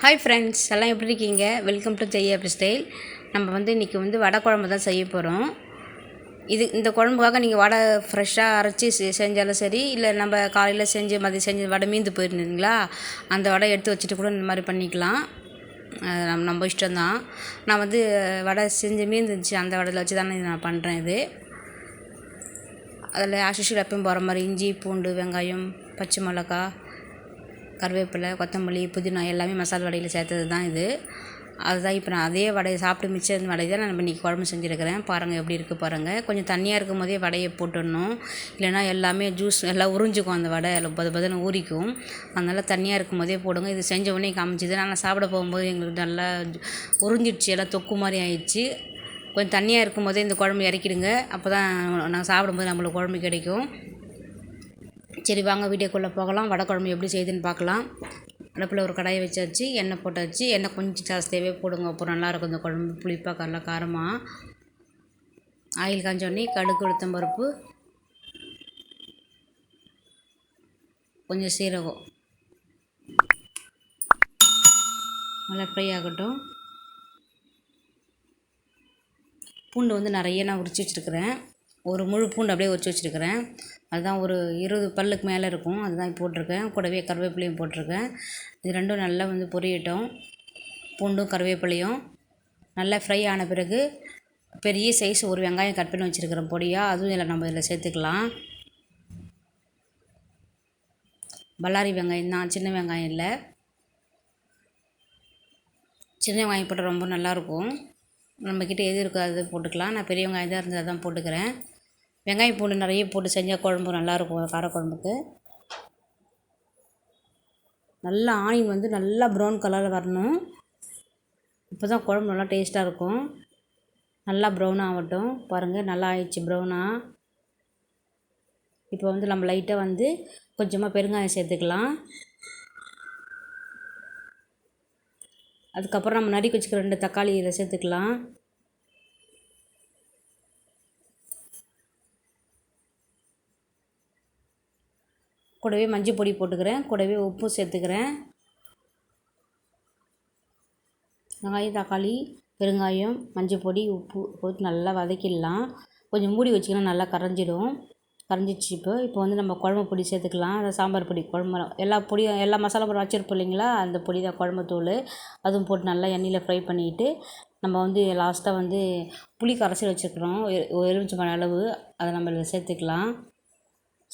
Hi friends, எல்லாம் எப்படி இருக்கீங்க? Welcome to Jai happy style. நம்ம இன்றைக்கி வடை குழம்பு தான் செய்ய போகிறோம். இந்த குழம்புக்காக நீங்கள் வடை ஃப்ரெஷ்ஷாக அரைச்சி செஞ்சாலும் சரி, இல்லை நம்ம காலையில் செஞ்சு மதியம் செஞ்சு வடை மீந்து போயிருந்தீங்களா, அந்த வடை எடுத்து வச்சுட்டு கூட இந்த மாதிரி பண்ணிக்கலாம். நம்ம இஷ்டம்தான். நான் வடை செஞ்சு மீந்துச்சு, அந்த வடையில் வச்சு தானே நான் பண்ணுறேன். அதில் ஆஷிஷுவல் எப்பயும் போகிற மாதிரி இஞ்சி, பூண்டு, வெங்காயம், பச்சை மிளகா, கருவேப்பிலை, கொத்தமல்லி, புதினா எல்லாமே மசாலா வடையில் சேர்த்தது தான் இது. அதுதான் இப்போ நான் அதே வடையை சாப்பிட்டு மிச்சம் வடை தான் நான் இன்றைக்கி குழம்பு செஞ்சுருக்கிறேன். பாருங்கள் எப்படி இருக்குது பாருங்கள். கொஞ்சம் தண்ணியாக இருக்கும் போதே வடையை போட்டுடணும், இல்லைனா எல்லாமே ஜூஸ் எல்லாம் உறிஞ்சிக்கும், அந்த வடை பதினு ஊறிக்கும். அதனால் தண்ணியாக இருக்கும் போதே போடுங்க. இது செஞ்ச உடனே காமிச்சிது. நான் சாப்பிட போகும்போது எங்களுக்கு நல்லா உறிஞ்சிடுச்சு, எல்லாம் தொக்கு மாதிரி ஆயிடுச்சு. கொஞ்சம் தண்ணியாக இருக்கும் போதே இந்த குழம்பு இறக்கிடுங்க, அப்போ தான் நாங்கள் சாப்பிடும்போது நம்மளுக்கு குழம்பு கிடைக்கும். சரி வாங்க வீடியோக்குள்ளே போகலாம். வடை குழம்பு எப்படி செய்யுதுன்னு பார்க்கலாம். அடுப்பில் ஒரு கடாயை வச்சாச்சு, எண்ணெய் போட்டாச்சு. எண்ணெய் கொஞ்சம் ஜாஸ்தியாகவே போடுங்க, அப்புறம் நல்லாயிருக்கும் இந்த குழம்பு, புளிப்பாக நல்லா காரமாக. ஆயில் காஞ்சோடனே கடுகு, உளுத்தம் பருப்பு, கொஞ்சம் சீரகம் நல்லா ஃப்ரை ஆகட்டும். பூண்டு நிறைய நான் உரித்து வச்சுருக்கிறேன். ஒரு முழு பூண்டு அப்படியே உரித்து வச்சுருக்கிறேன். அதுதான் ஒரு 20 பல்லுக்கு மேலே இருக்கும். அதுதான் போட்டிருக்கேன். கூடவே கருவேப்பிலையும் போட்டிருக்கேன். இது ரெண்டும் நல்லா பொரியட்டும். பூண்டும் கருவேப்பிலையும் நல்லா ஃப்ரை ஆன பிறகு பெரிய சைஸ் ஒரு வெங்காயம் கட் பண்ணி வச்சுருக்கிறேன் பொடியாக, அதுவும் நம்ம இதில் சேர்த்துக்கலாம். பல்லாரி வெங்காயம் தான், சின்ன வெங்காயம் இல்லை. சின்ன வெங்காயம் போட்டால் ரொம்ப நல்லாயிருக்கும். நம்மக்கிட்ட எது இருக்கோ அது போட்டுக்கலாம். நான் பெரிய வெங்காயம் தான் இருந்தது தான் போட்டுக்கிறேன். வெங்காயம் பூண்டு நிறைய போட்டு செஞ்சால் குழம்பு நல்லாயிருக்கும். காரக்குழம்புக்கு நல்லா ஆனியன் நல்லா ப்ரௌன் கலரில் வரணும். இப்போ தான் குழம்பு நல்லா டேஸ்ட்டாக இருக்கும். நல்லா ப்ரௌன் ஆகட்டும். பாருங்கள், நல்லா ஆயிடுச்சு ப்ரௌனாக. இப்போ நம்ம லைட்டாக கொஞ்சமாக பெருங்காயம் சேர்த்துக்கலாம். அதுக்கப்புறம் நம்ம நறுக்கி வச்சுக்கிற 2 தக்காளி இதை சேர்த்துக்கலாம். கூடவே மஞ்சள் பொடி போட்டுக்கிறேன், கூடவே உப்பு சேர்த்துக்கிறேன். வெங்காயம், தக்காளி, பெருங்காயம், மஞ்சள் பொடி, உப்பு போட்டு நல்லா வதக்கிடலாம். கொஞ்சம் மூடி வச்சிங்கன்னா நல்லா கரைஞ்சிடுச்சு. இப்போ நம்ம குழம்பு பொடி சேர்த்துக்கலாம். அதை சாம்பார் பொடி, குழம்பு எல்லா பொடியும் எல்லா மசாலா பொடி வச்சுருப்போம் இல்லைங்களா, அந்த பொடி தான் குழம்பு தூள். அதுவும் போட்டு நல்லா எண்ணெயில் ஃப்ரை பண்ணிக்கிட்டு நம்ம லாஸ்ட்டாக புளி கரைச்சி வச்சுருக்குறோம், ஒரு எலுமிச்சம்பழம் அளவு. அதை நம்ம இதில்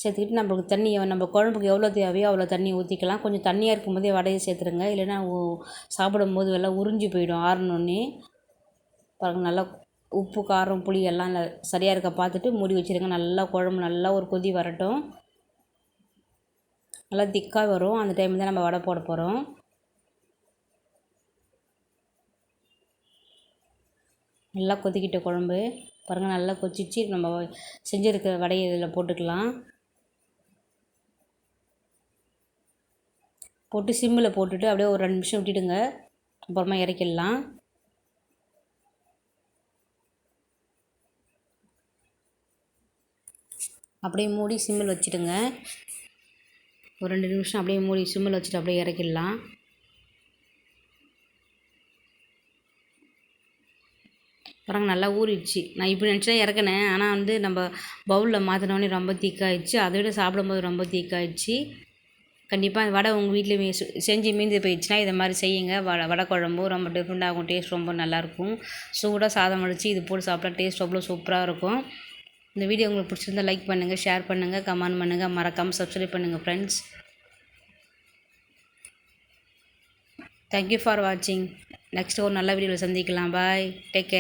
சேர்த்துக்கிட்டு நம்மளுக்கு தண்ணியை நம்ம குழம்புக்கு எவ்வளோ தேவையோ அவ்வளோ தண்ணி ஊற்றிக்கலாம். கொஞ்சம் தண்ணியாக இருக்கும் போதே வடையை சேர்த்துருங்க, இல்லைன்னா சாப்பிடும்போது எல்லாம் உறிஞ்சி போயிடும் ஆறணுன்னே. பாருங்கள், நல்லா உப்பு, காரம், புளி எல்லாம் சரியாக இருக்க பார்த்துட்டு மூடி வச்சுருங்க. நல்லா குழம்பு நல்லா ஒரு கொதி வரட்டும். நல்லா திக்காக வரும். அந்த டைம் தான் நம்ம வடை போட போகிறோம். நல்லா கொதிக்கிட்ட குழம்பு பாருங்கள், நல்லா கொதிச்சு நம்ம செஞ்சுருக்க வடையை இதில் போட்டுக்கலாம். போட்டு சிம்மில் போட்டுட்டு அப்படியே ஒரு 2 நிமிஷம் விட்டுடுங்க, அப்புறமா இறக்கிடலாம். அப்படியே மூடி சிம்மில் வச்சுடுங்க. ஒரு 2 நிமிஷம் அப்படியே மூடி சிம்மில் வச்சுட்டு அப்படியே இறக்கிடலாம். பாருங்கள், நல்லா ஊறிடுச்சு. நான் இப்படி நினச்சி தான் இறக்குனேன், ஆனால் நம்ம பவுலில் மாற்றினோடனே ரொம்ப திக்காகிடுச்சு. அதை விட சாப்பிடும்போது ரொம்ப திக்காகிடுச்சு. கண்டிப்பாக வடை உங்கள் வீட்டில் செஞ்சு மீந்து போயிடுச்சுன்னா இதை மாதிரி செய்யுங்க. வடை குழம்பு ரொம்ப டிஃப்ரெண்ட்டாகும், டேஸ்ட் ரொம்ப நல்லாயிருக்கும். சூடாக சாதம் வடித்து இது போட்டு சாப்பிட்டா டேஸ்ட் அவ்வளோ சூப்பராக இருக்கும். இந்த வீடியோ உங்களுக்கு பிடிச்சிருந்தால் லைக் பண்ணுங்கள், ஷேர் பண்ணுங்கள், கமெண்ட் பண்ணுங்கள், மறக்காமல் சப்ஸ்கிரைப் பண்ணுங்கள் ஃப்ரெண்ட்ஸ். தேங்க்யூ ஃபார் வாட்சிங். நெக்ஸ்ட் ஒரு நல்ல வீடியோவில் சந்திக்கலாம். பாய், டேக் கேர்.